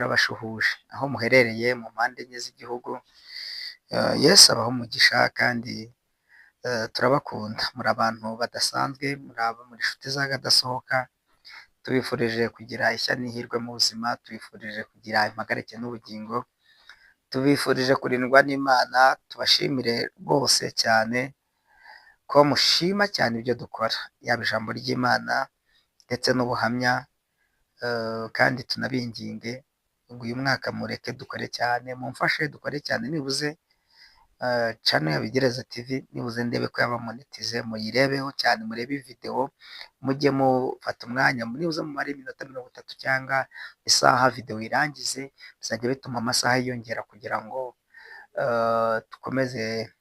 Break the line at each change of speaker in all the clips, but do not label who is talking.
Turabashuhuje aho muherereye mu mpande enye z'igihugu. Yesu abahe umugisha kandi turabakunda. Muri abantu badasanzwe, muri inshuti z'akadasohoka. Tubifurije kugira ishya n'ihirwe mu buzima, tubifurije kugira impagarike n'ubugingo, tubifurije kurindwa n'Imana. Tubashimire rwose cyane ko mushima cyane ibyo dukora, yaba ijambo ry'Imana ndetse n'ubuhamya, kandi tunabinginge ngo uyu mwaka mureke dukore cyane, mumfashe dukore cyane, nibuze channel ya Bigereza TV nibuze ndebe ko yaba monetize, muyirebeho cyane, murebe video, mujye mufata umwanya, nibuze mumare iminota 30 cyangwa isaha video irangize, bizajya bituma amasaha yiyongera kugira ngo dukomeze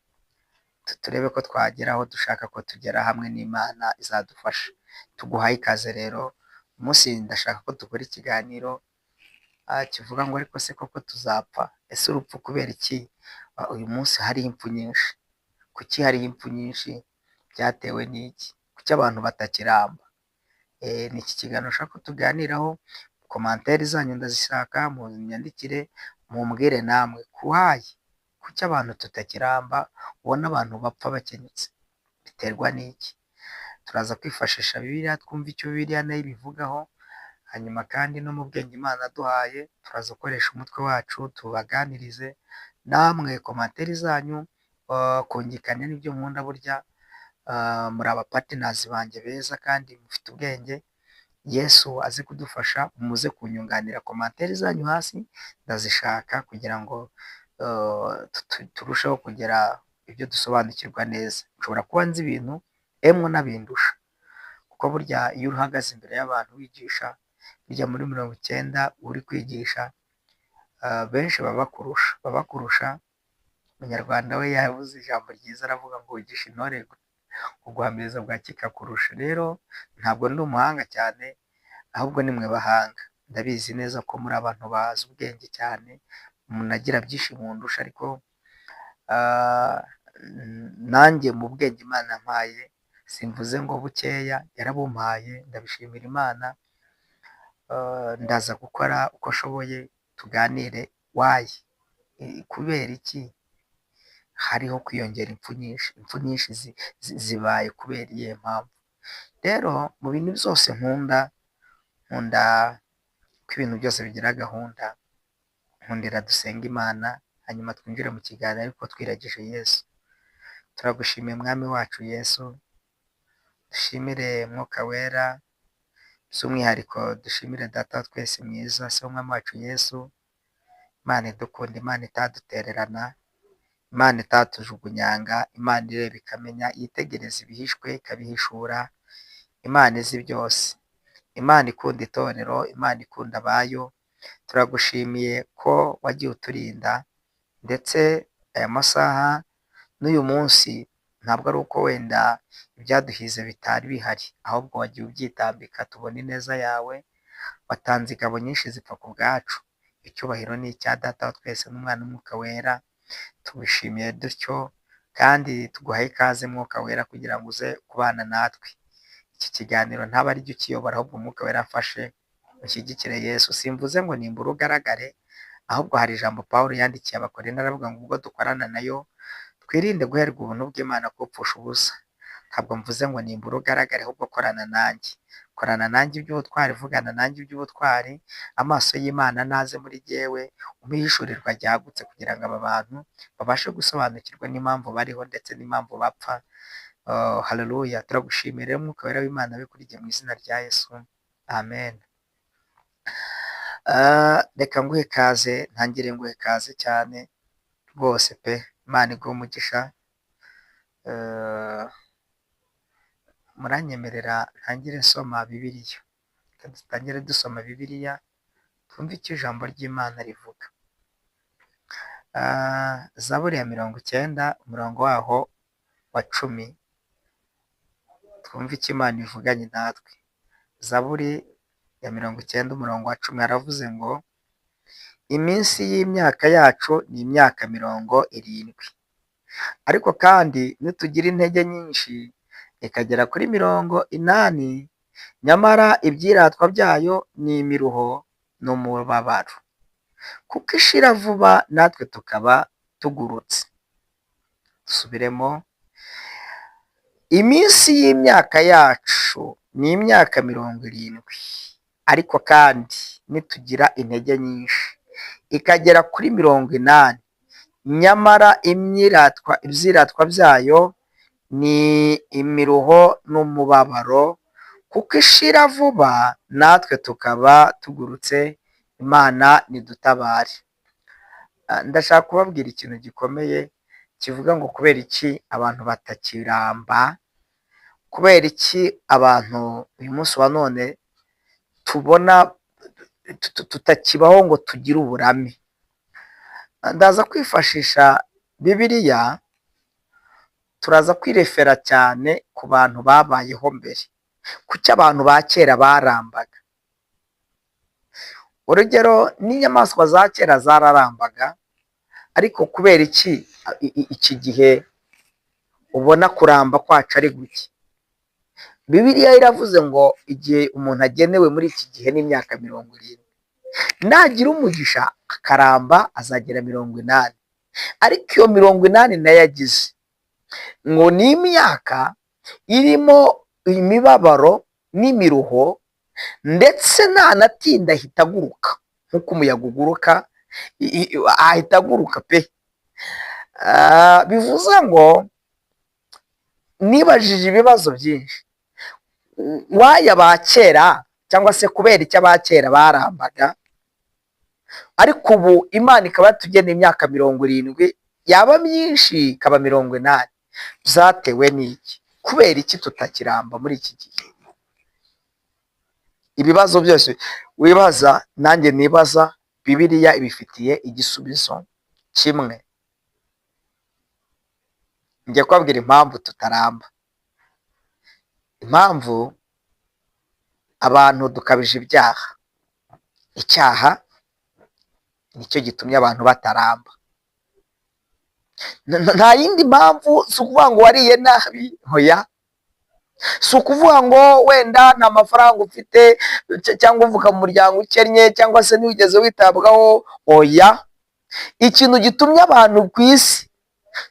turebe ko twagera aho dushaka ko tugera, hamwe n'Imana izadufasha. Tuguhaye ikaze rero. Umunsi ndashaka ko dukora ikiganiro kivuga ngo ariko se koko tuzapfa? Ese urupfu kubera iki? Uyu munsi hari impfu nyinshi. Kuki hari impfu nyinshi? Byatewe n'iki? Kuki abantu batakiramba? Ni iki kiganiro ushaka ko tuganiraho. Komantere zanyu ndazishaka, mu nyandikire mumbwire namwe kuhaye kuki abantu tutakiramba, ubona abantu bapfa bakenyutse, biterwa n'iki? Turaza kwifashisha Bibiliya, twumva icyo Bibiliya nayo ibivugaho, hanyuma kandi no mu bwenge Imana duhaye turaza gukoresha umutwe wacu tubaganirize. Namwe komantere zanyu kungikanya n'ibyo nkunda, burya muri abapartners banjye beza kandi mufite ubwenge. Yesu azi kudufasha, muze kunyunganira. Komantere zanyu hasi ndazishaka kugira ngo turusheho kugira ibyo dusobanukirwa neza. Nshobora kuba nzi ibintu emwe nabindusha, kuko burya iyo uhagaze imbere y'abantu wigisha, bijya muri 90 uri kwigisha, benshi baba bakurusha. Umunyarwanda we yavuze ijambo ryiza, aravuga ngo wigisha intore guhamiriza bwa kikakurusha. Rero ntabwo ndi umuhanga cyane, ahubwo ni mwe bahanga. Ndabizi neza ko muri abantu bazi ubwenge cyane, munagira byinshi mundusha, ariko nanjye mu bwenge Imana mpaye simvuze ngo bukeya, yarabumpaye, ndabishimira Imana. Ndaza gukora uko ashoboye, tuganire wayi kubera iki hariho kwiyongera impfu nyinshi. Impfu nyinshi zibaye kubera iyihe mpamvu? Rero mu bintu byose nkunda ko ibintu byose bigira gahunda. Nkundira dusenga Imana, hanyuma twinjire mu kiganiro ariko twiragije Yesu. Turagushimiye mwami wacu Yesu, dushimire Mwuka Wera, by'umwihariko dushimire Data wa twese mwiza, se w'umwami wacu Yesu. Imana idukunda, Imana itadutererana, Imana itatujugunyanga, Imana ireba ikamenya, yitegereza ibihishwe ikabihishura, Imana izi byose, Imana ikunda itorero, Imana ikunda abayo. Turagushimiye ko wagiye uturinda, ndetse aya masaha n'uyu munsi ntabwo ari uko wenda ibyaduhize bitari bihari, ahubwo wagiye ubyitambika tubona ineza yawe. Watanze ingabo nyinshi zipfa ku bwacu. Icyubahiro ni icya Data wa twese n'Umwana n'Umwuka Wera. Tubishimiye dutyo kandi tuguhaye ikaze Mwuka Wera, kugira ngo uze kubana natwe. Iki kiganiro ntaba ari cyo ukiyobora, ahubwo Umwuka Wera afashe ushyigikire Yesu. Simvuze ngo nimbura ugaragare, ahubwo hari ijambo Pawulo yandikiye Abakorinto, aravuga ngo ubwo dukorana nayo twirinde guherwa ubuntu bw'Imana kupfusha ubusa. Ntabwo mvuze ngo nimbura ugaragare, ahubwo korana nanjye iby'ubutwari, vugana nanjye iby'ubutwari. Amaso y'Imana naze muri jyewe, umuhishurirwa ryagutse, kugira ngo aba bantu babashe gusobanukirwa n'impamvu bariho ndetse n'impamvu bapfa. Haleluya. Turagushimira Mwuka Wera w'Imana we kuri jye, mu izina rya Yesu, amen. Reka nguhe ikaze, ntangire nguhe ikaze cyane rwose pe. Imana iguhe umugisha. Muranyemerera ntangire nsoma Bibiliya. Dutangire dusoma Bibiliya, twumve icyo ijambo ry'Imana rivuga. Zaburi ya 90 umurongo waho wa 10, twumve icyo Imana ivuganye natwe. Zaburi ya 90 umurongo wa 10 haravuze ngo iminsi y'imyaka yacu ni imyaka 70, ariko kandi nitugira intege nyinshi ikagera kuri 80, nyamara ibyiratwa byayo ni imiruho n'umubabaro. kuko ishira vuba natwe tukaba tugurutse. Dusubiremo, iminsi y'imyaka yacu ni imyaka 70, ariko kandi nitugira intege nyinshi ikagera kuri 80, nyamara ibyiratwa byayo ni imiruho n'umubabaro, kuko ishira vuba natwe tukaba tugurutse. Imana nidutabare. Ndashaka kubabwira ikintu gikomeye kivuga ngo kubera iki abantu batakiramba, kubera iki abantu uyu munsi wa none tubona tutakibaho ngo tugire uburame. Ndaza kwifashisha Bibiliya, turaza kwirefera cyane ku bantu babayeho mbere, kuki abantu ba kera barambaga. Urugero, n'inyamaswa za kera zararambaga, ariko kubera iki gihe ubona kuramba kwacu ari guke? Bibiliya iravuze ngo igihe umuntu agenewe muri iki gihe ni imyaka 70, nagira umugisha akaramba azagera 80, ariko iyo 80 nayo agize ngo ni imyaka irimo imibabaro n'imiruho, ndetse ntanatinda ahita aguruka nk'uko umuyaga uguruka, ahita aguruka pe. Bivuze ngo nibajije ibibazo byinshi, waya ba kera cyangwa se kubera icyo abakera barambaga, ariko ubu Imana ikaba yatugeneye imyaka 70, yaba myinshi ikaba 80. Byatewe n'iki? Kubera iki tutakiramba muri iki gihe? Ibibazo byose wibaza nanjye nibaza, Bibiliya ibifitiye igisubizo kimwe. Ngiye kubabwira impamvu tutaramba. Impamvu abantu dukabije ibyaha. Icyaha nicyo gitumye abantu bataramba. Nta yindi mpamvu, si ukuvuga ngo wariye nabi, hoya. Si ukuvuga ngo wenda nta mafaranga ufite cyangwa uvuka mu muryango ukennye cyangwa se ntiwigeze witabwaho, oya. Ikintu gitumye abantu ku isi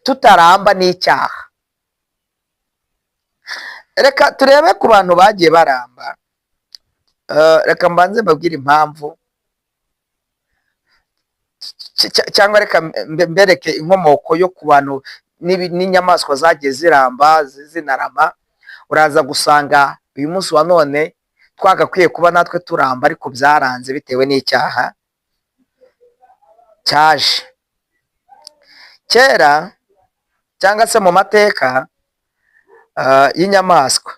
tutaramba ni icyaha. Reka turebe ku bantu bagiye baramba. Reka mbanze mbabwire impamvu, cyangwa reka mbereke inkomoko yo ku bantu n'inyamaswa zagiye ziramba zinarama. Uraza gusanga uyu munsi wa none twagakwiye kuba natwe turamba, ariko byaranze bitewe n'icyaha cyaje. Kera cyangwa se mu mateka y'inyamaswa,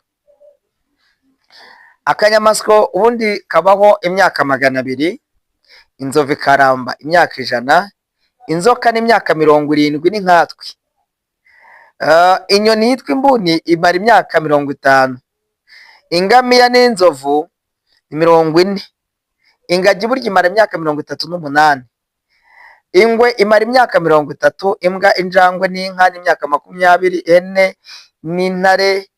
akanyamaswa ubundi kabaho imyaka 200, inzovu ikaramba imyaka 100, inzoka n'imyaka 70 ni nkatwe. Inyoni yitwa imbuni imara imyaka 50, ingamiya n'inzovu 40, ingagi burya imara imyaka 38, ingwe imara imyaka 30, imbwa, injangwe n'inka ni imyaka 20, ihene n'intare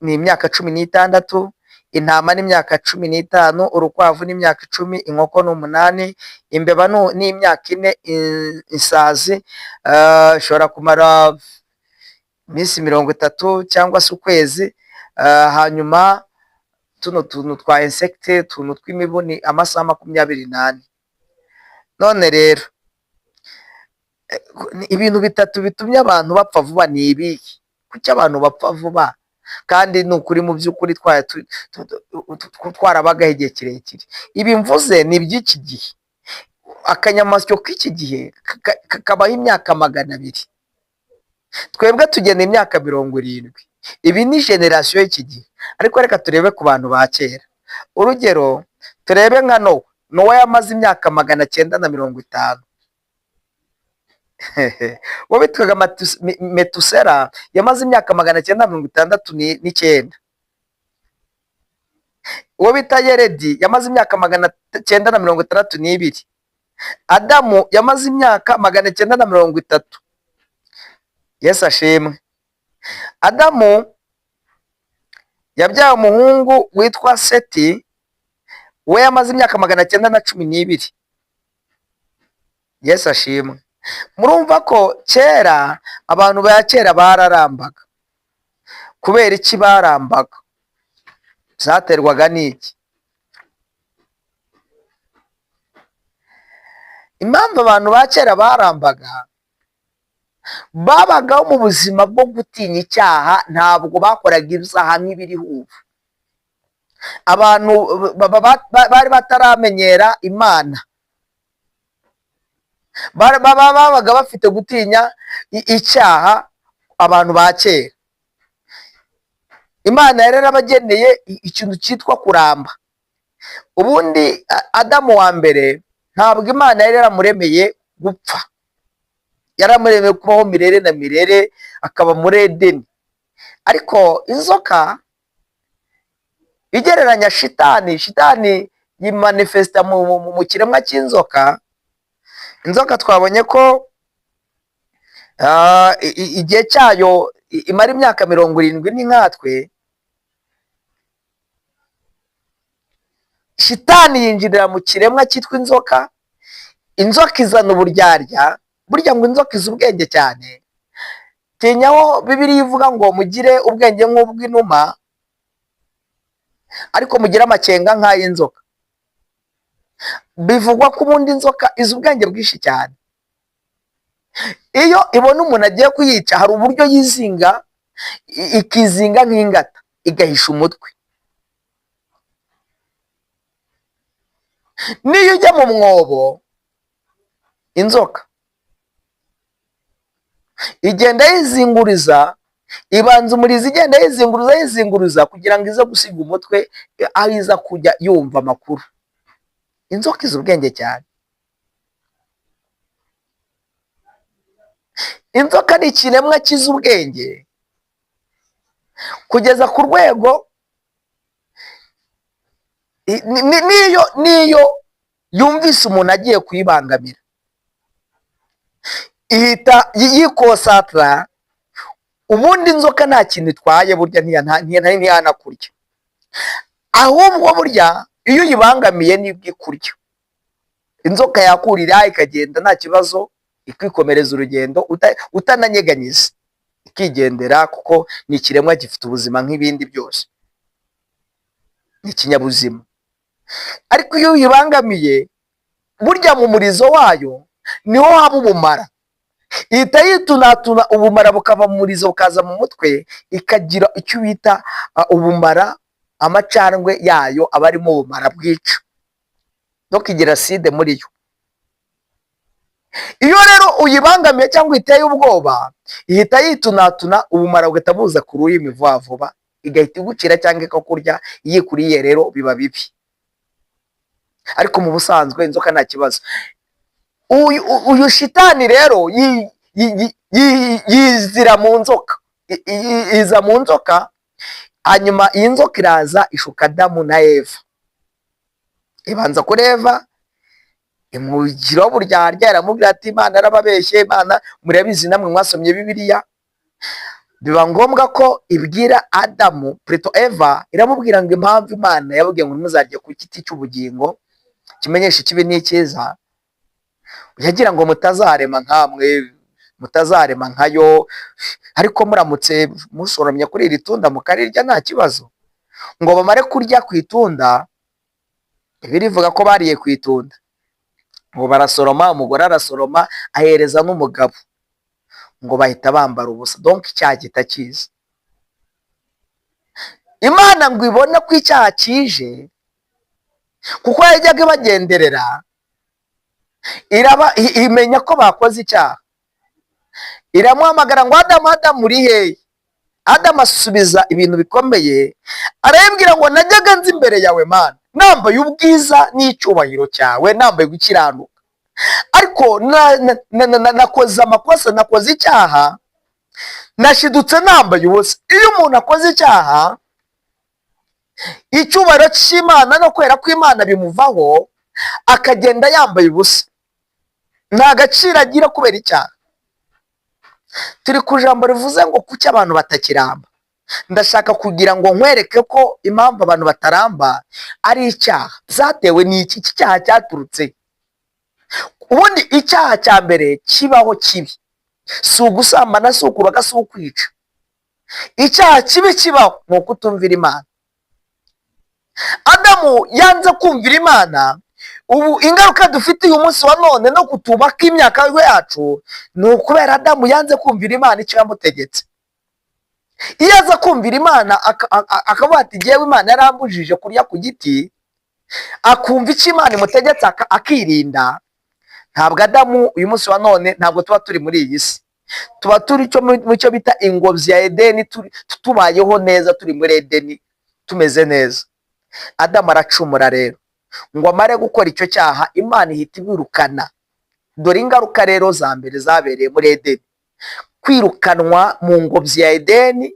ni imyaka 16, intama n'imyaka 15, urukwavu n'imyaka 10, inkoko ni 8, imbeba ni imyaka 4, isazi ishobora kumara iminsi 30 cyangwa se ukwezi. Hanyuma tuno tuntu twa insecte, tuntu tw'imibu ni amasaha 24. None rero ibintu bitatu bitumye abantu bapfa vuba ni ibihe? Kuki abantu bapfa vuba kandi ni ukuri mu by'ukuri twarabagaho igihe kirekire? Ibi mvuze ni iby'iki gihe. Akanyamasyo k'iki gihe kabaho imyaka 200, twebwe tugena imyaka 70. Ibi ni generasiyo y'iki gihe. Ariko reka turebe ku bantu ba kera. Urugero, turebe nka Nowa yamaze imyaka 950. Uwo bitwaga Metusela yamaze imyaka 969. Uwo bita Yeredi yamaze imyaka 962. Adamu yamaze imyaka 930. Yesu ashimwe. Adamu yabyaye umuhungu witwa Seti, we yamaze imyaka 912. Yesu ashimwe. Murumva ko kera abantu ba kera bararambaga. Kubera iki barambaga? Zaterwaga n'iki? Impamvu abantu ba kera barambaga, babagaho mu buzima bwo gutinya icyaha, ntabwo bakoraga ibyaha nk'ibiriho ubu. Abantu bari bataramenyera Imana, babaga bafite gutinya icyaha. Abantu ba kera, Imana yari yarabageneye ikintu cyitwa kuramba. Ubundi Adamu wa mbere ntabwo Imana yari yaramuremeye gupfa, yaramuremeye kubaho mirere na mirere, akaba muri Edeni. Ariko inzoka igereranya shitani yimanifesta mu kiremwa cy'inzoka. Inzoka twabonye ko igihe cyayo imara imyaka 70 ni nkatwe. Shitani yinjirira mu kiremwa cyitwa inzoka. Inzoka izana uburyarya. Burya ngo inzoka izi ubwenge cyane. Tinyaho Bibiliya ivuga ngo mugire ubwenge nk'ubw'inuma, ariko mugire amakenga nk'ay'inzoka. Bivugwa ko ubundi inzoka izi ubwenge bwinshi cyane. Iyo ibona umuntu agiye kuyica, hari uburyo yizinga, ikizinga nk'ingata, igahisha umutwe. Niyo ujya mu mwobo, inzoka igenda yizinguriza, ibanza umurizo igenda yizinguriza kugira ngo ize gusiga umutwe, aho iza kujya yumva amakuru. Inzoka izi ubwenge cyane. Inzoka ni ikiremwa kizi ubwenge kugeza ku rwego niyo yumvise umuntu agiye kuyibangamira, ihita yikosatara. Ubundi inzoka nta kintu itwaye, burya ntiyanakurya, ahubwo burya iyo uyibangamiye nibwo ikurya. Inzoka yakurira ikagenda nta kibazo, ikikomereza urugendo utananyeganyiza, ikigendera, kuko ni ikiremwa gifite ubuzima nk'ibindi byose, ni ikinyabuzima. Ariko iyo uyibangamiye, burya mu murizo wayo niho haba ubumara. Ihita yitunatuna, ubumara bukava mu murizo bukaza mu mutwe, ikagira icyo bita ubumara. Amacandwe yayo aba arimo ubumara bwica, no kigira acide muri yo. Iyo rero uyibangamiye cyangwa iteye ubwoba, ihita yitunatuna, ubumara bugahita buza ku rurimi vuba vuba, igahita igucira cyangwa ikakurya. Iyo ikuriye rero biba bibi, ariko mu busanzwe inzoka nta kibazo. Uyu shitani rero yizira mu nzoka, iza mu nzoka. Hanyuma iyi nzoka iraza ishuka Adamu na Eva. Ibanza kuri Eva, imugiraho uburyarya, iramubwira ati Imana yarababeshye. Imana murabizi namwe mwasomye Bibiliya. Biba ngombwa ko ibwira Adamu, preto Eva, iramubwira ngo impamvu Imana yababwiye ngo muzarye ku giti cy'ubugingo kimenyesha ikibi n'icyiza, yagira ngo mutazarema nkamwe, mutazarema nkayo. Ariko muramutse musoromye kuri iri tunda mukarirya nta kibazo. Ngo bamare kurya ku itunda, birivuga ko bariye ku itunda, ngo barasoroma, umugore arasoroma ahereza n'umugabo, ngo bahita bambara ubusa. Donc icyaha kitakiza. Imana ngo ibone ko icyaha kije, kuko yajyaga ibagenderera, imenya ko bakoze icyaha, iramuhamagara ngo Adamu, Adamu uri hehe? Adamu asubiza ibintu bikomeye, arayibwira ngo najyaga nzi imbere yawe Mana, nambaye ubwiza n'icyubahiro cyawe, nambaye gukiranuka, ariko nakoze amakosa, nakoze icyaha, nashidutse nambaye ubusa. Iyo umuntu akoze icyaha, icyubahiro cy'Imana no kwera kw'Imana bimuvaho, akagenda yambaye ubusa, nta gaciro agira kubera icyaha. Turi ku jambo rivuze ngo kuki abantu batakiramba. Ndashaka kugira ngo nkwereke ko impamvu abantu bataramba ari icyaha. Zatewe n'iki? Iki cyaha cyaturutse ubundi icyaha cya mbere kibaho kibi si ugusambana, si ukuroga, si ukwica. Icyaha kibi kibaho ni ukutumvira Imana. Adamu yanze kumvira Imana. Ubu ingaruka dufite uyu munsi wa none no kutubaka imyaka yacu ni ukubera Adamu yanze kumvira Imana icyo yamutegetse. Iyo aza kumvira Imana akavuga ati jyewe Imana yarambujije kurya ku giti, akumva icyo Imana imutegetse akirinda, ntabwo Adamu uyu munsi wa none ntabwo tuba turi muri iyi si. Tuba turi mu cyo bita ingobyi ya Edeni, tubayeho neza, turi muri Edeni tumeze neza. Adamu aracumura rero, ngo amare gukora icyo cyaha, Imana ihita imwirukana. Dore ingaruka rero za mbere zabereye muri Edeni. Kwirukanwa mu ngobyi ya Edeni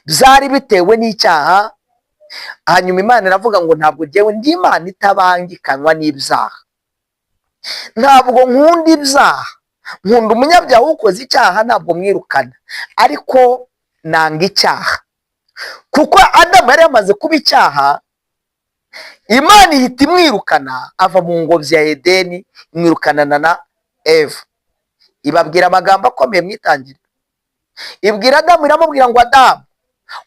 byari bitewe n'icyaha. Hanyuma Imana iravuga ngo ntabwo jyewe ndi Imana itabangikanwa n'ibyaha. Ntabwo nkunda ibyaha, nkunda umunyabyaha ukoze icyaha ntabwo mwirukana, ariko nanga icyaha. Kuko Adamu yari yamaze kuba icyaha, Imana ihita imwirukana, ava mu ngobyi ya Edeni, imwirukanana na Eva. Ibabwira amagambo akomeye mwitangire. Ibwira Adamu, iramubwira ngo Adamu,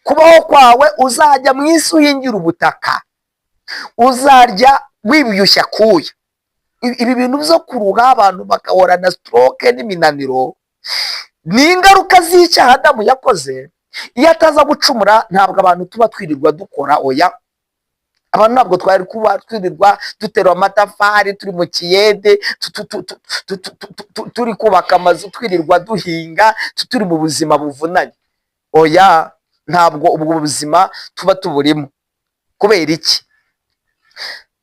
kubaho kwawe uzajya mu isi uhingira ubutaka, uzarya wibyoshya kuya. Ibi bintu byo kuruha abantu bakahorana stroke n'iminaniro ni ingaruka z'icyaha Adamu yakoze. Iyo ataza gucumura ntabwo abantu tuba twirirwa dukora, oya, abantu ntabwo twari kuba twirirwa dutera amatafari, turi mu kiyede, turi kubaka amazu, twirirwa duhinga, turi mu buzima buvunanye. Oya, ntabwo ubwo buzima tuba tuburimo. Kubera iki?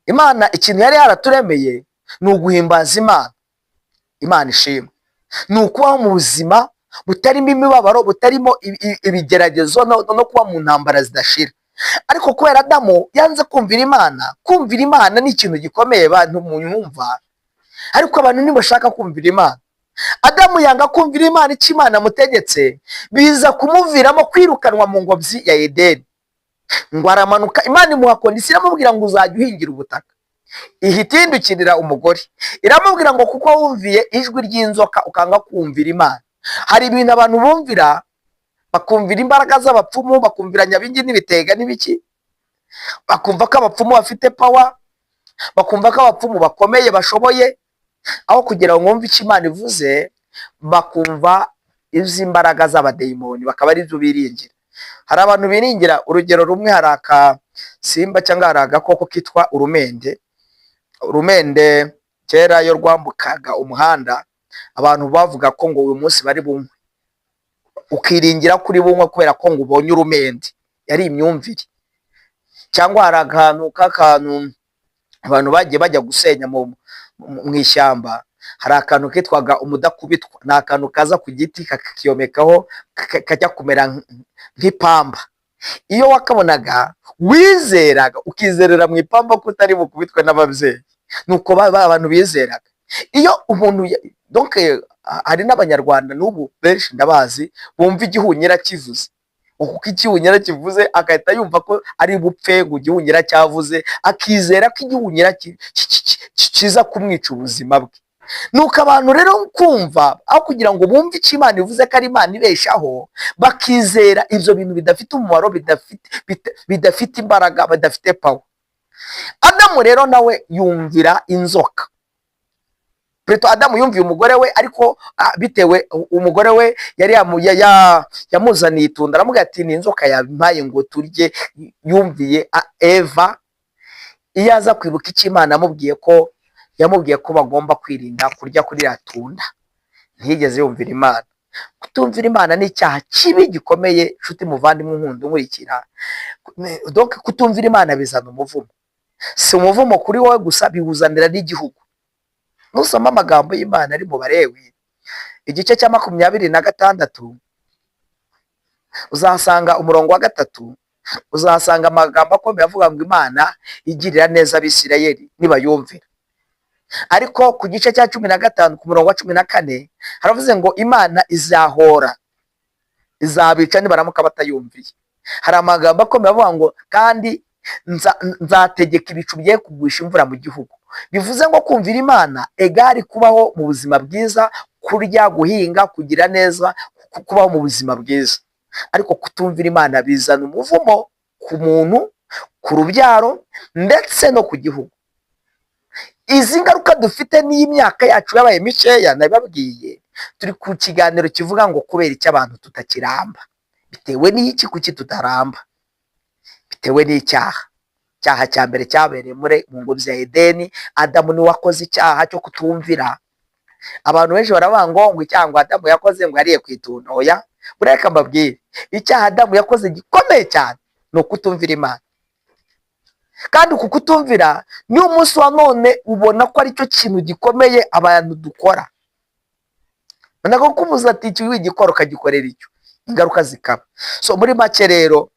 Imana ikintu yari yaraturemeye ni uguhimbaza Imana. Imana ishimwe. Ni ukubaho mu buzima butarimo imibabaro, butarimo ibigeragezo no kuba mu ntambara zidashira. Ariko kubera Adamu yanze kumvira Imana, kumvira Imana ni ikintu gikomeye bantu mwumva, ariko abantu ntibashaka kumvira Imana. Adamu yanga kumvira Imana icyo Imana amutegetse, biza kumuviramo kwirukanwa mu ngobyi ya Edeni. Ngo aramanuka, Imana imuha kondisiyo, iramubwira ngo uzajya uhingira ubutaka. Ihita ihindukirira umugore, iramubwira ngo kuko wumviye ijwi ry'inzoka ukanga kumvira Imana. Hari ibintu abantu bumvira, bakumvira imbaraga z'abapfumu, bakumvira nyabingi n'ibitega n'ibiki, bakumva ko abapfumu bafite power, bakumva ko abapfumu bakomeye bashoboye, aho kugira ngo bumve icyo Imana ivuze, bakumva iby'imbaraga z'abadayimoni, bakaba ari byo biringira. Hari abantu biringira, urugero rumwe, hari akasimba cyangwa hari agakoko kitwa urumende. Urumende kera iyo rwambukaga umuhanda, abantu bavuga ko ngo uyu munsi bari bunywe, ukiringira kuri bunywe kubera ko ngo ubonye urumende. Yari imyumvire. Cyangwa hari akantu abantu bagiye bajya gusenya mu ishyamba, hari akantu kitwaga umudakubitwa. Ni akantu kaza ku giti kakiyomekaho, kajya kumera nk'ipamba. Iyo wakabonaga wizeraga, ukizerera mu ipamba ko utari bukubitwe n'ababyeyi. Nuko abantu bizeraga. Iyo umuntu donc hari n'Abanyarwanda n'ubu benshi ndabazi bumva igihunyira kivuze, kuko igihunyira kivuze agahita yumva ko ari bupfe, ngo igihunyira cyavuze, akizera ko igihunyira kiza kumwica ubuzima bwe. Nuko abantu rero kumva, aho kugira ngo bumve icyo Imana ivuze ko ari Imana ibeshaho, bakizera ibyo bintu bidafite umumaro, bidafite imbaraga, bidafite power. Adamu rero nawe yumvira inzoka. Adamu yumviye umugore we, ariko bitewe umugore we yari yamuzaniye itunda, aramubwira ati ni inzoka yampaye ngo turye. Yumviye Eva. Iyo aza kwibuka icyo Imana yamubwiye ko bagomba kwirinda kurya kuri ya tunda, ntiyigeze yumvira Imana. Kutumvira Imana ni icyaha kibi gikomeye, nshuti muvandimwe nkunda unkurikira. Donc kutumvira Imana bizana umuvumo. Si umuvumo kuri wowe gusa, biwuzanira n'igihugu. Nusoma amagambo y'Imana ari mu Balewi igice cya 26, uzahasanga umurongo wa 3, uzahasanga amagambo akomeye avuga ngo Imana igirira neza Abisirayeli nibayumvira. Ariko ku gice cya 15 ku murongo wa 14 haravuze ngo Imana izahora, izabica nibaramuka batayumviye. Hari amagambo akomeye avuga ngo kandi nzategeka ibicu bigiye kugwisha imvura mu gihugu. bivuze ngo kumvira Imana egari kubaho mu buzima bwiza, kurya, guhinga, kugira neza, kubaho mu buzima bwiza. Ariko kutumvira Imana bizana umuvumo ku muntu, ku rubyaro, ndetse no ku gihugu. Izi ngaruka dufite n'imyaka yacu yabaye mikeya, nabibabwiye turi ku kiganiro kivuga ngo kubera iki abantu tutakiramba. Bitewe n'iki? Kuki tutaramba? Bitewe n'icyaha. Icyaha cya mbere cyabereye mu ngobyi ya Edeni. Adamu niwe wakoze icyaha cyo kutumvira. Abantu benshi baravuga ngo icyaha ngo Adamu yakoze ngo yariye ku itunda. Oya, bureka mbabwire, icyaha Adamu yakoze gikomeye cyane ni ukutumvira Imana. Kandi uku kutumvira ni umunsi wa none ubona ko aricyo kintu gikomeye abantu dukora. Nako kubuza ati icyo wigikora ukagikorera icyo, ingaruka zikaba. So muri make rero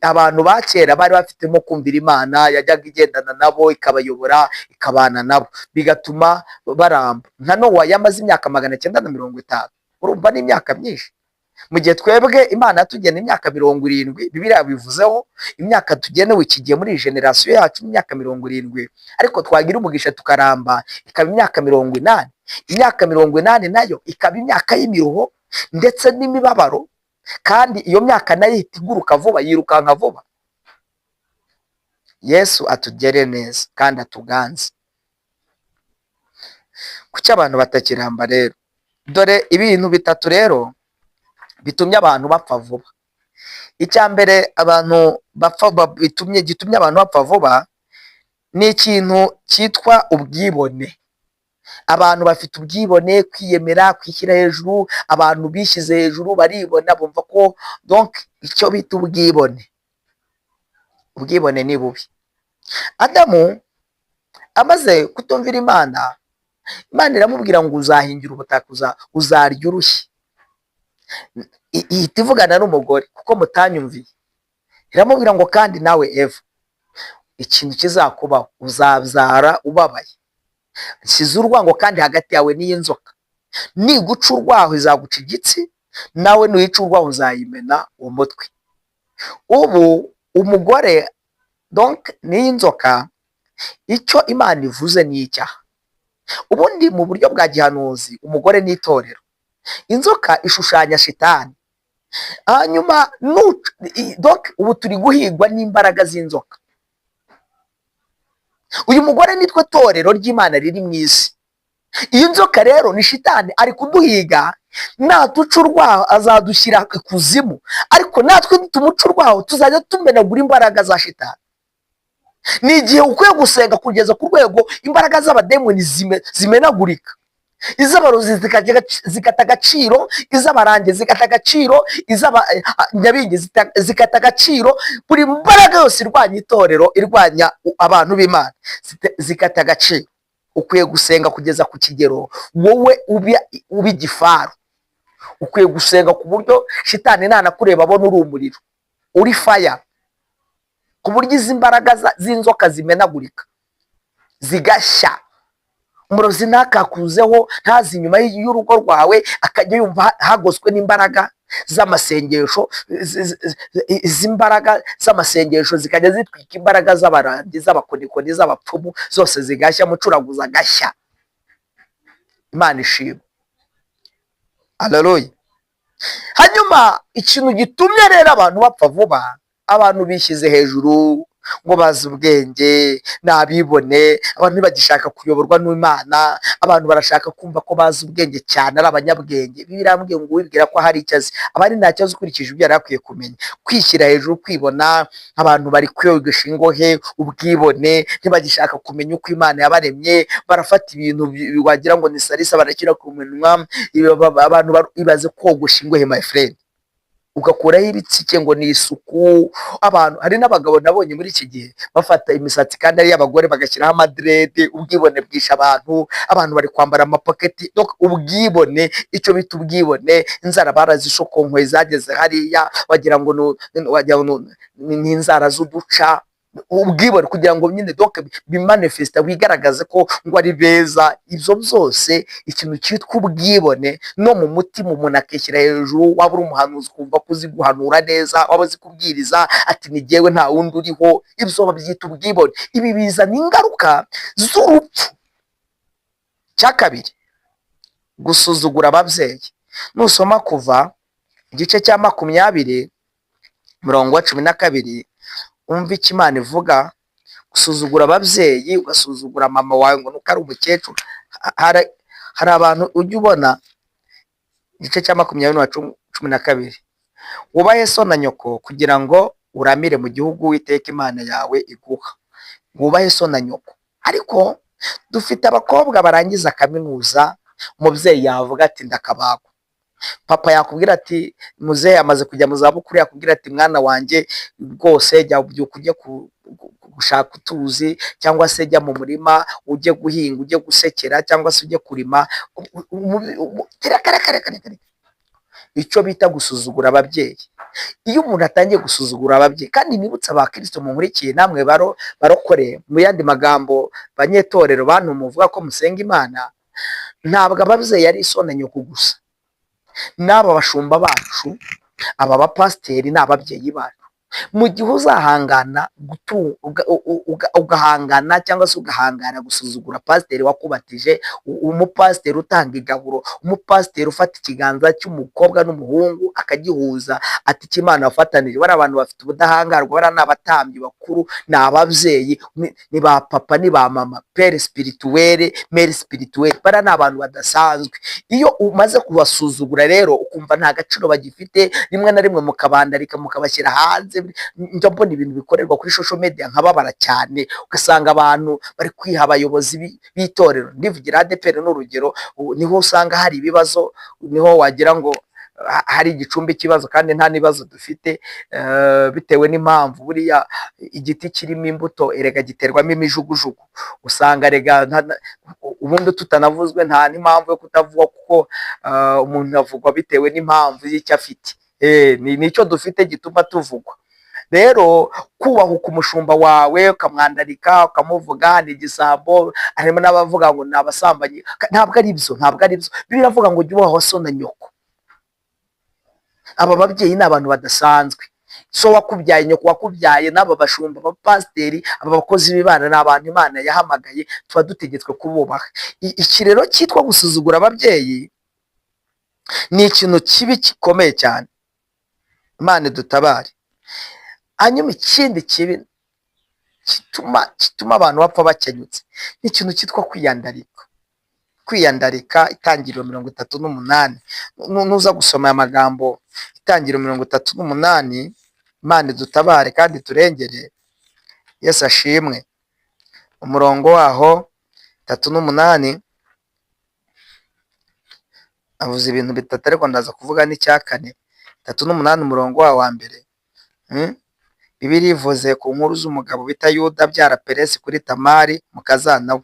abantu ba kera bari bafitemo kumvira Imana, yajyaga igendana nabo, ikabayobora, ikabana nabo, bigatuma baramba. Nka Nowa yamaze imyaka 950. Urumva ni imyaka myinshi. Mu gihe twebwe Imana yatugena imyaka 70, Bibiliya bivuzeho imyaka tugenewe iki gihe muri generasiyo yacu imyaka 70, ariko twagira umugisha tukaramba ikaba imyaka 80. Imyaka 80 nayo ikaba imyaka y'imiruho ndetse n'imibabaro, kandi iyo myaka nayo ihita iguruka vuba, yirukanka vuba. Yesu atugere neza kandi atuganze. Kuki abantu batakiramba rero? Dore ibintu bitatu rero bitumye abantu bapfa vuba. Icya mbere abantu gitumye abantu bapfa vuba ni ikintu cyitwa ubwibone. Abantu bafite ubwibone, kwiyemera, kwishyira hejuru. Abantu bishyize hejuru, baribona, bumva ko donc icyo bita ubwibone. Ubwibone ni bubi. Adamu amaze kutumvira Imana, Imana iramubwira ngo uzahingira ubutaka, uzarya urushyi. Ihita ivugana n'umugore, kuko mutanyumviye. Iramubwira ngo kandi nawe Eva, ikintu kizakubaho, uzabyara ubabaye. Nsize urwango kandi hagati yawe n'iyi nzoka. Niguca urwaho izaguca igitsi, nawe nuyica urwaho uzayimena umutwe. Ubu umugore donc n'iyi nzoka, icyo Imana ivuze ni icyaha. Ubundi mu buryo bwa gihanuzi umugore ni itorero, inzoka ishushanya shitani. Hanyuma donc ubu turi guhigwa n'imbaraga z'inzoka. Uyu mugore nitwe torero ry'Imana riri mu isi. Iyi nzoka rero ni shitani, ari kuduhiga. Natuca urwaho azadushyira ikuzimu, ariko natwe nitumuca urwaho tuzajya tumenagura imbaraga za shitani. Ni igihe ukwiye gusenga kugeza ku rwego imbaraga z'abademoni zimenagurika, iz'abarozi zikata agaciro, iz'abarange zikata agaciro, iz'abanyabingi zikata agaciro. Buri mbaraga yose irwanya itorero, irwanya abantu b'Imana, zikata agaciro. Ukwiye gusenga kugeza ku kigero wowe uba igifaru. Ukwiye gusenga ku buryo shitani ntanakureba abona uri umuriro, uri faya, ku buryo izi mbaraga z'inzoka zimenagurika, zigashya. Umurozi ntakakuzeho, ntazi inyuma y'urugo rwawe, akajya yumva hagoswe n'imbaraga z'amasengesho. Izi mbaraga z'amasengesho zikajya zitwika imbaraga z'abarangi, z'abakonikoni, z'abapfumu, zose zigashya, mucuraguza agashya. Imana ishimwe. Haleluya. Hanyuma ikintu gitumye rero abantu bapfa vuba, abantu bishyize hejuru ngo bazi ubwenge, nabibone. Abantu ntibagishaka kuyoborwa n'Imana, abantu barashaka kumva ko bazi ubwenge cyane, ari abanyabwenge. Bibiliya irambwiye ngo wibwira ko hari icyo azi, abari nta kibazo ukurikije ibyo yari akwiye kumenya. Kwishyira hejuru, kwibona, abantu bari kwiyogesha ingohe, ubwibone, ntibagishaka kumenya uko Imana yabaremye. Barafata ibintu wagira ngo ni salisa barakira ku minwa. Abantu ibaze kogosha ingohe, my friend, ugakuraho ibitsike ngo ni isuku. Abantu hari n'abagabo nabonye muri iki gihe bafata imisatsi kandi ari y'abagore bagashyiraho amadrede. Ubwibone bwisha abantu. Abantu bari kwambara amapoketi. Ubwibone, icyo bita ubwibone. Inzara barazishokonkoye zageze hariya, wagira ngo ni inzara z'uduca. ubwibone kugira ngo nyine donc bimanifesta wigaragaze ko ngo ari beza. Ibyo byose ikintu cyitwa ubwibone no mu mutima umuntu akishyira hejuru, waba uri umuhanuzi ukumva ko uzi guhanura neza, waba uzi kubwiriza ati ni jyewe nta wundi uriho, ibyo babyita ubwibone. Ibi bizana ingaruka z'urupfu. Cya kabiri, gusuzugura ababyeyi. Nusoma Kuva igice cya 20:12 umva icyo Imana ivuga. Gusuzugura ababyeyi, ugasuzugura mama wawe ngo nuko ari umukecuru. Hari abantu ujya ubona, igice cya 20:12, wubahe so na nyoko kugira ngo uramire mu gihugu Uwiteka Imana yawe iguha. Wubahe so na nyoko. Ariko dufite abakobwa barangiza kaminuza, umubyeyi yavuga ati ndakabagwa. Papa yakubwira ati muzehe amaze kujya mu zabukuru, yakubwira ati mwana wanjye rwose jya ubyuka ujye gushaka utuzi, cyangwa se jya mu murima ujye guhinga, ujye gusekera, cyangwa se ujye kurima. Icyo bita gusuzugura ababyeyi. Iyo umuntu atangiye gusuzugura ababyeyi, kandi nibutse abakristo munkurikiye namwe barokore, mu yandi magambo banyetorero, bantu muvuga ko musenga Imana, ntabwo ababyeyi ari so na nyoko gusa. N'aba bashumba bacu, aba bapasiteri ni ababyeyi bacu. Mu gihe uzahangana ugahangana cyangwa se ugahangana gusuzugura pasiteri wakubatije, umupasiteri utanga igaburo, umupasiteri ufata ikiganza cy'umukobwa n'umuhungu akagihuza ati icyo Imana wafatanije. Bari abantu bafite ubudahangarwa, bari n'abatambyi bakuru, ni ababyeyi, ni ba papa, ni ba mama, pere spirituelle, mere spirituelle, bari ni abantu badasanzwe. Iyo umaze kubasuzugura rero ukumva nta gaciro bagifite, rimwe na rimwe mukabandarika mukabashyira hanze. Njya mbona ibintu bikorerwa kuri social media nkababara cyane, ugasanga abantu bari kwiha abayobozi b'itorero. Ndivugira ADEPR n'urugero, niho usanga hari ibibazo, niho wagira ngo hari igicumbi kibazo kandi nta nibazo dufite, bitewe n'impamvu buriya igiti kirimo imbuto erega giterwamo imijugujugu. Usanga rega ubundi tutanavuzwe nta n'impamvu yo kutavugwa, kuko umuntu avugwa bitewe n'impamvu y'icyo afite. Nicyo dufite gituma tuvugwa. Rero kubahuka umushumba wawe ukamwandarika ukamuvuga ni igisambo, harimo n'abavuga ngo ni abasambanyi. Ntabwo ari byo, ntabwo ari byo. Bibiliya iravuga ngo jya ubaha so na nyoko. Aba babyeyi ni abantu badasanzwe. So wakubyaye, nyoko wakubyaye, n'aba bashumba, abapasiteri, aba bakozi b'Imana ni abantu Imana yahamagaye, tuba dutegetswe kububaha. Iki rero cyitwa gusuzugura ababyeyi ni ikintu kibi gikomeye cyane. Imana idutabare. Hanyuma ikindi kibi kituma abantu bapfa bakenyutse ni ikintu cyitwa kwiyandarika. Kwiyandarika, Itangiriro 38. Nuza gusoma aya magambo, Itangiriro 38, Imana idutabare kandi turengere. Yesu ashimwe. Umurongo waho 38 avuze ibintu bitatu, ariko ndaza kuvuga n'icya 4. 38 umurongo waho wa mbere. Bibiliya ivuze ku nkuru z'umugabo bita Yuda abyara Peresi kuri Tamari mukazana we.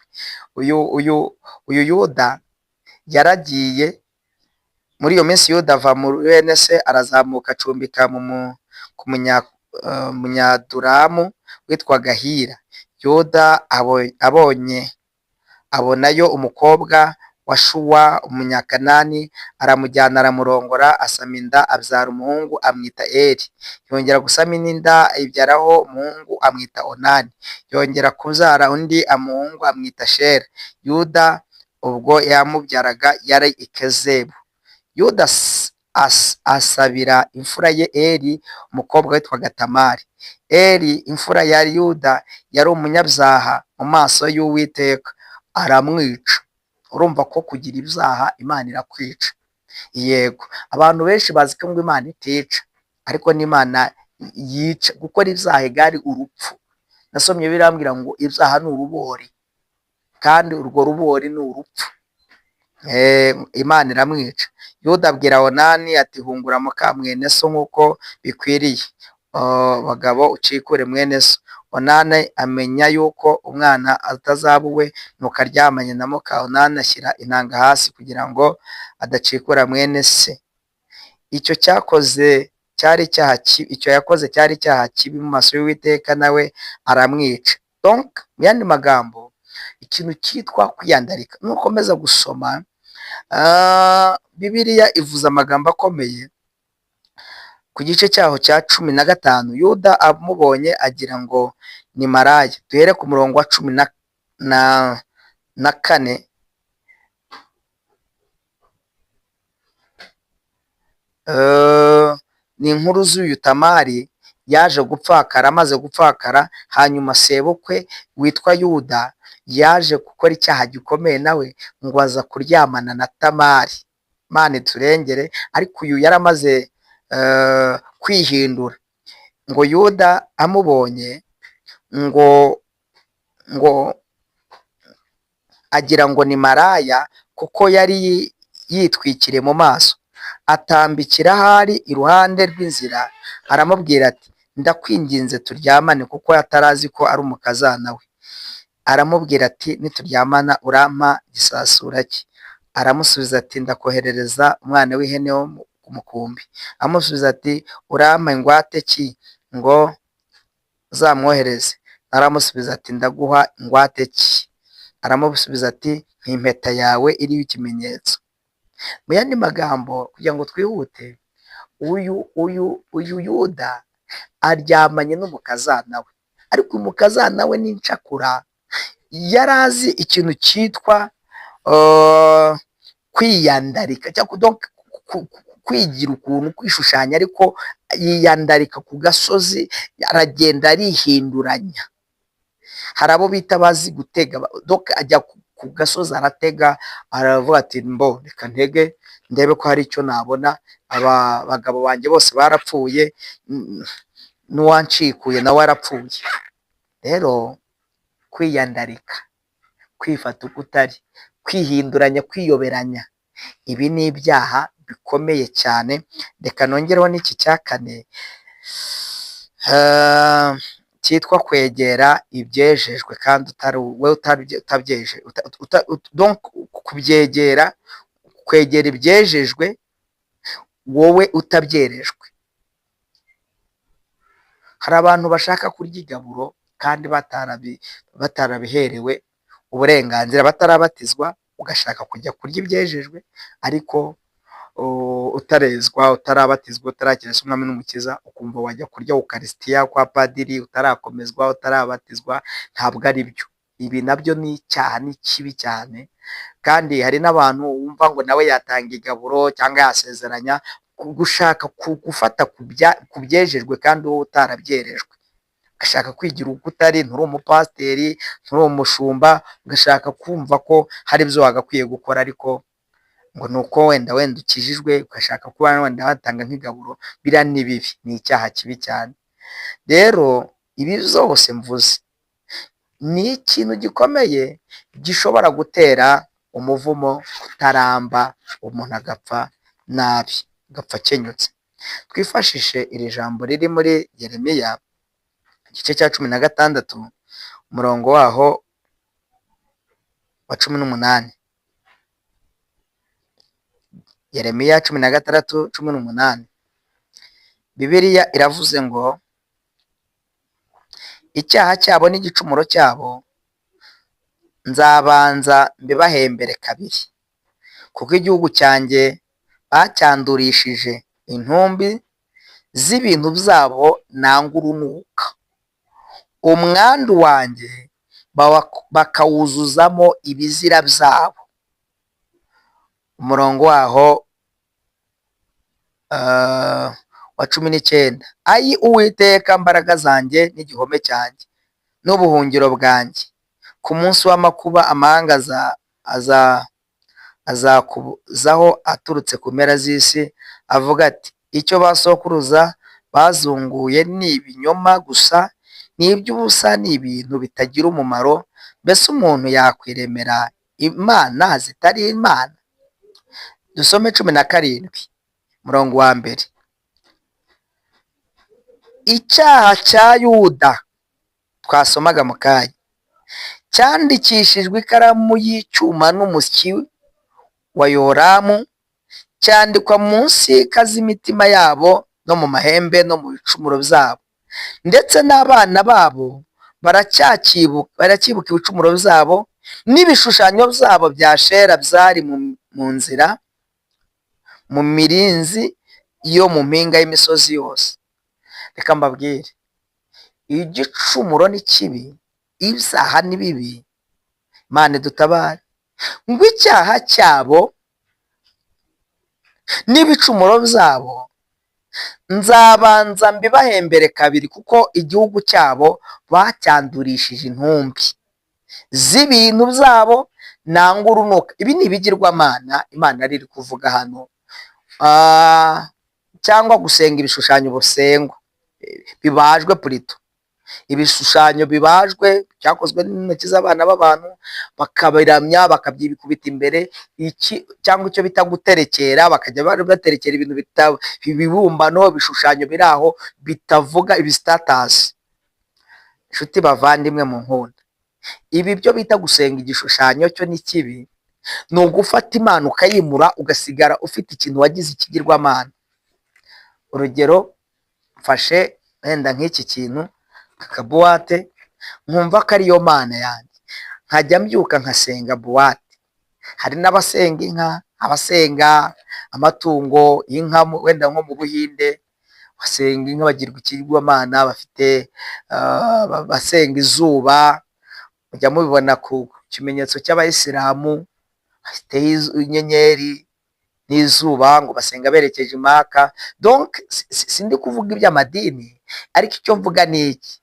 Uyu Yuda yaragiye muri iyo minsi. Yuda ava muri bene se arazamuka acumbika ku munyaduramu witwaga Hira. Yuda abonayo umukobwa wa Shuwa umunyakanani, aramujyana aramurongora, asama inda abyara umuhungu amwita Eri. Yongera gusama inda ibyaraho umuhungu amwita Onani. Yongera kubyara undi umuhungu amwita Shera. Yuda ubwo yamubyaraga yari Ikezebu. Yuda asabira imfura ye Eri umukobwa witwaga Tamari. Eri imfura ya Yuda yari umunyabyaha mu maso y'Uwiteka, aramwica. Urumva ko kugira ibyaha Imana irakwica. Yego, abantu benshi bazi ko ngo Imana itica, ariko n'Imana yica. Gukora ibyaha igari urupfu. Nasomye birambwira ngo ibyaha ni urubori, kandi urwo rubori ni urupfu. Imana iramwica. Yuda abwira Onani ati hungura muka mwene so nk'uko bikwiriye, bagabo ucikure mwene so. Onani amenya yuko umwana atazaba uwe, nuko aryamanye na muka Onani ashyira intanga hasi kugira ngo adacikura mwene se. Icyo cyakoze cyari icyaha kibi, icyo yakoze cyari icyaha kibi mu maso y'Uwiteka, nawe aramwica. Donc mu yandi magambo, ikintu cyitwa kwiyandarika, nukomeza gusoma Bibiliya ivuze amagambo akomeye ku gice cyaho cya 15. Yuda amubonye agira ngo ni maraya. Duhere ku murongo wa 14. Ni inkuru z'uyu Tamari yaje gupfakara. Amaze gupfakara, hanyuma sebukwe witwa Yuda yaje gukora icyaha gikomeye, nawe ngo aza kuryamana na Tamari. Mane turengere. Ariko uyu yaramaze kwihindura. Ngo Yuda amubonye ngo agira ngo ni maraya, kuko yari yitwikiriye mu maso. Atambikira ahari iruhande rw'inzira, aramubwira ati ndakwinginze turyamane, kuko atarazi ko ari umukazana we. Aramubwira ati nituryamana urampa gisasura ki? Aramusubiza ati ndakoherereza umwana w'ihene wo ku mukumbi. Amusubiza ati urampa ingwate ki ngo uzamwohereze? Aramusubiza ati ndaguha ingwate ki? Aramusubiza ati nk'impeta yawe iriho ikimenyetso. Mu yandi magambo, kugira ngo twihute, uyu Yuda aryamanye n'umukazana we, ariko umukazana we n'incakura yari azi ikintu cyitwa kwiyandarika, cyangwa kwigira ukuntu, kwishushanya, ariko yiyandarika ku gasozi, aragenda arihinduranya. Hari abo bita bazi gutega, ajya ku gasozi aratega, aravuga ati mbo reka ntege ndebe ko hari icyo nabona, abagabo banjye bose barapfuye, n'uwancikuye nawe arapfuye. Rero kwiyandarika, kwifata uko utari, kwihinduranya, kwiyoberanya, ibi ni ibyaha bikomeye cyane. Reka nongereho n'iki cya 4 cyitwa kwegera ibyejejwe kandi utabyeje. Donc kubyegera, kwegera ibyejejwe wowe utabyerejwe. Hari abantu bashaka kurya igaburo kandi batarabiherewe uburenganzira, batarabatizwa, ugashaka kujya kurya ibyejejwe, ariko utarezwa, utarabatizwa, utarakira umwami n'umukiza, ukumva wajya kurya ukarisitiya kwa padiri, utarakomezwa, utarabatizwa. Ntabwo ari byo. Ibi nabyo ni icyaha, ni kibi cyane. Kandi hari n'abantu wumva ngo nawe yatanga igaburo cyangwa yasezeranya, gushaka gufata ku byejejwe kandi wowe utarabyerejwe. Ugashaka kwigira uko utari, nturi umupasiteri, nturi umushumba, ugashaka kumva ko hari ibyo wagakwiye gukora, ariko ngo nuko wenda ukijijwe, ugashaka kuba wenda watanga nk'igaburo. Biriya ni bibi, ni icyaha kibi cyane. Rero ibi zose mvuze ni ikintu gikomeye gishobora gutera umuvumo, kutaramba, umuntu agapfa nabi, agapfa akenyutse. Twifashishe iri jambo riri muri Yeremiya igice cya 16 umurongo waho wa 18. Yeremiya 16:18. Bibiliya iravuze ngo icyaha cyabo n'igicumuro cyabo nzabanza mbibahembere kabiri, kuko igihugu cyanjye bacyandurishije intumbi z'ibintu byabo nanga urunuka. Umwandu wanjye bakawuzuzamo ibizira byabo. Umurongo waho wa 19. Ayi Uwiteka mbaraga zanjye n'igihome cyanjye n'ubuhungiro bwanjye, ku munsi w'amakuba amahanga azakuzaho aturutse ku mpera z'isi, avuga ati icyo basokuruza bazunguye ni ibinyoma gusa, ni iby'ubusa, ni ibintu bitagira umumaro. Mbese umuntu yakwiremera imana zitari imana? Dusome 17 umurongo wa 1. Icyaha cya Yuda twasomaga mu kanya cyandikishijwe ikaramu y'icyuma n'umusyi wa Yoramu, cyandikwa munsi y'ika z'imitima yabo no mu mahembe no mu bicumuro byabo, ndetse n'abana babo baracyibuka ibicumuro byabo n'ibishushanyo byabo bya shera byari mu nzira, mu mirinzi yo mu mpinga y'imisozi yose. Reka mbabwire, igicumuro ni kibi, ibyaha ni bibi, Imana idutabare. Ngo icyaha cyabo n'ibicumuro byabo nzabanza mbibahembere kabiri, kuko igihugu cyabo bacyandurishije intumbi z'ibintu byabo nanga urunuka. Ibi ni ibigirwamana Imana ari kuvuga hano, cyangwa gusenga ibishushanyo busengwa bibajwe purito, ibishushanyo bibajwe byakozwe n'intoki z'abana b'abantu, bakabiramya bakabyikubita imbere, cyangwa icyo bita guterekera, bakajya baterekera ibintu ibibumbano, ibishushanyo biri aho bitavuga, ibisitatasi. Inshuti bavandimwe mu nkunda, ibi byo bita gusenga igishushanyo cyo ni kibi. Ni ugufata Imana ukayimura, ugasigara ufite ikintu wagize ikigirwamana. Urugero, mfashe wenda nk'iki kintu akabuwate, nkumva ko ariyo mana yanjye, nkajya mbyuka nkasenga buwate. Hari n'abasenga inka, abasenga amatungo, inka wenda nko mu Buhinde basenga inka, bagirwa ikigirwamana, bafite basenga izuba. Mujya mubibona ku kimenyetso cy'abayisilamu, bafiteho inyenyeri n'izuba, ngo basenga berekeje Imaka. Donc sindi kuvuga iby'amadini, ariko icyo mvuga ni iki,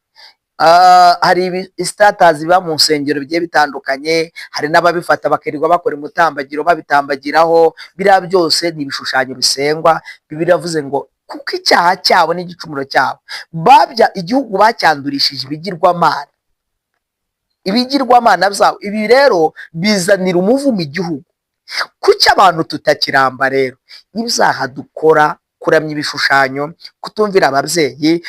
hari ibisitatasi biba mu nsengero bigiye bitandukanye, hari n'ababifata bakirirwa bakora umutambagiro babitambagiraho. Biriya byose ni ibishushanyo bisengwa. Bibiliya iravuze ngo kuko icyaha cyabo n'igicumuro cyabo igihugu bacyandurishije ibigirwamana, ibigirwamana byabo. Ibi rero bizanira umuvumo igihugu. Kuki abantu tutakiramba rero ibyaha dukora, kuramya ibishushanyo, kutumvira ababyeyi,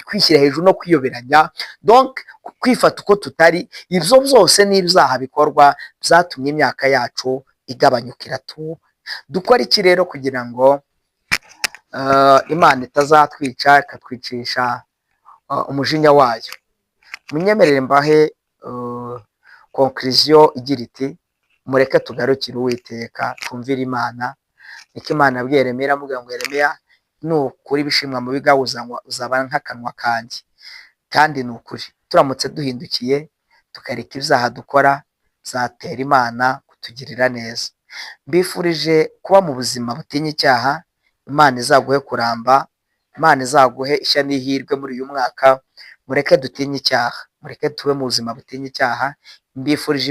kwishyira hejuru no kwiyoberanya, donc kwifata uko tutari. Ibyo byose ni ibyaha bikorwa byatumye imyaka yacu igabanyuka, iratuba. Dukora iki rero kugira ngo Imana itazatwica ikatwicisha umujinya wayo? Munyemerere mbahe conclusion igira iti, mureke tugarukire Uwiteka, twumvire Imana. Niko Imana yabwiye Yeremiya, iramubwira ngo Yeremiya, nukuri ibishimwa mu bigabuza uzaba nk'akanwa kanjye. Kandi ni ukuri, turamutse duhindukiye tukareka ibyaha dukora, bizatera Imana kutugirira neza. Mbifurije kuba mu buzima butinya icyaha. Imana izaguhe kuramba, Imana izaguhe ishya n'ihirwe muri uyu mwaka. Mureke dutinye icyaha, mureke tube mu buzima butinya icyaha. Mbifurije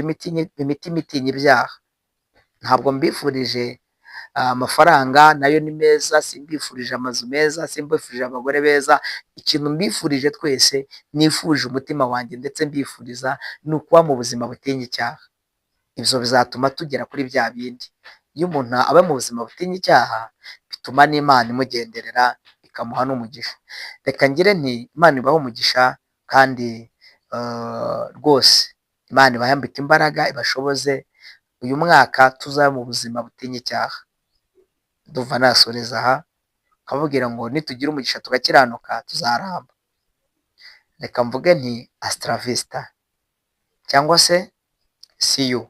imitima itinya ibyaha. Ntabwo mbifurije amafaranga, nayo ni meza. Simbifurije amazu meza, simbifurije abagore beza. Ikintu mbifurije twese, nifurije umutima wanjye ndetse mbifuriza, ni ukuba mu buzima butinya icyaha. Ibyo bizatuma tugera kuri bya bindi. Iyo umuntu aba mu buzima butinya icyaha, bituma n'Imana imugenderera ikamuha n'umugisha. Reka ngire nti Imana ibahe umugisha, kandi rwose Imana ibahambike imbaraga, ibashoboze uyu mwaka tuzaba mu buzima butinya icyaha. Ndumva nasoreza aha, nkababwira ngo nitugira umugisha tugakiranuka tuzaramba. Reka mvuge nti asitara visita, cyangwa se see you.